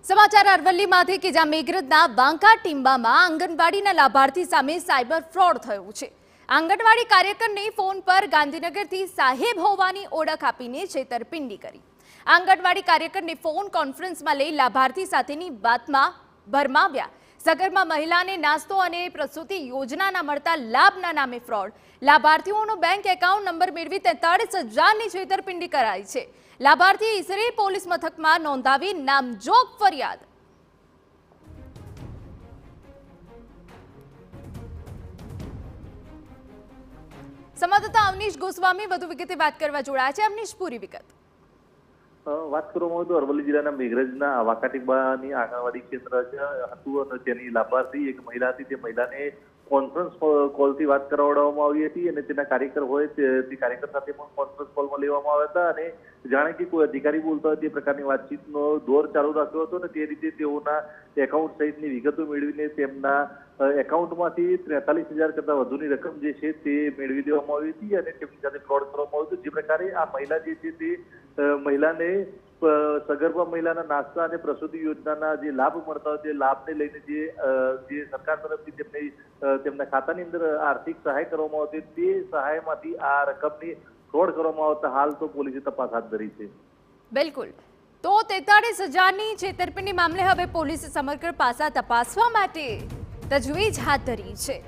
સમાચાર અરવલ્લીમાંથી કે જ્યાં મેઘરજના બાંકા ટીંબામાં આંગણવાડીના લાભાર્થી સામે સાયબર ફ્રોડ થયું છે। આંગણવાડી કાર્યકરને ફોન પર ગાંધીનગરથી સાહેબ હોવાની ઓળખ આપીને છેતરપિંડી કરી। આંગણવાડી કાર્યકરને ફોન કોન્ફરન્સમાં લઈ લાભાર્થી સાથેની વાતમાં ભરમાવ્યા। સગર્ભા મહિલાને નાસ્તો અને પ્રસૂતિ યોજનાના મળતા લાભના નામે ફ્રોડ। લાભાર્થીઓનો બેંક એકાઉન્ટ નંબર મેળવી 43,000ની છેતરપિંડી કરાઈ છે। લાભાર્થી ઈસરી પોલીસ મથકમાં નોંધાવી નામજોગ ફરિયાદ। સંવાદદાતા અવનીશ ગોસ્વામી વધુ વિગતે વાત કરવા જોડાયા છે। અવનીશ, પૂરી વિગત। વાત કરવામાં આવે તો અરવલ્લી જિલ્લાના મેઘરજના વાકાટીબાની આંગણવાડી કેન્દ્ર હતું અને તેની લાભાર્થી એક મહિલા હતી। તે મહિલાને કોન્ફરન્સ કોલથી વાત કરાવવામાં આવી હતી અને તેના કાર્યકર હોય તે કાર્યકર સાથે પણ કોન્ફરન્સ કોલમાં લેવામાં આવ્યા હતા અને જાણે કે કોઈ અધિકારી બોલતા હોય તે પ્રકારની વાતચીતનો દોર ચાલુ રાખ્યો હતો અને તે રીતે તેઓના એકાઉન્ટ સહિતની વિગતો મેળવીને તેમના એકાઉન્ટમાંથી 43,000 કરતાં વધુની રકમ જે છે તે મેળવી દેવામાં આવી હતી અને તેમની સાથે ફ્રોડ કરવામાં આવ્યું હતું। જે પ્રકારે આ મહિલા જે છે તે મહિલાને સગર્ભા મહિલાના નાસ્તા અને પ્રસૂતિ યોજનાના જે લાભ મળતા હોય તે લાભને લઈને જે સરકાર તરફથી તેમના ખાતાની અંદર આર્થિક સહાય કરવામાં આવતી તે સહાયમાંથી આ રકમની ફ્રોડ કરવામાં આવતા હાલ તો પોલીસે તપાસ હાથ ધરી છે। બિલકુલ, તો 43,000ની છેતરપિંડી મામલે હવે પોલીસે સમગ્ર પાસા તપાસવા માટે તજવીજ હાથ ધરી છે।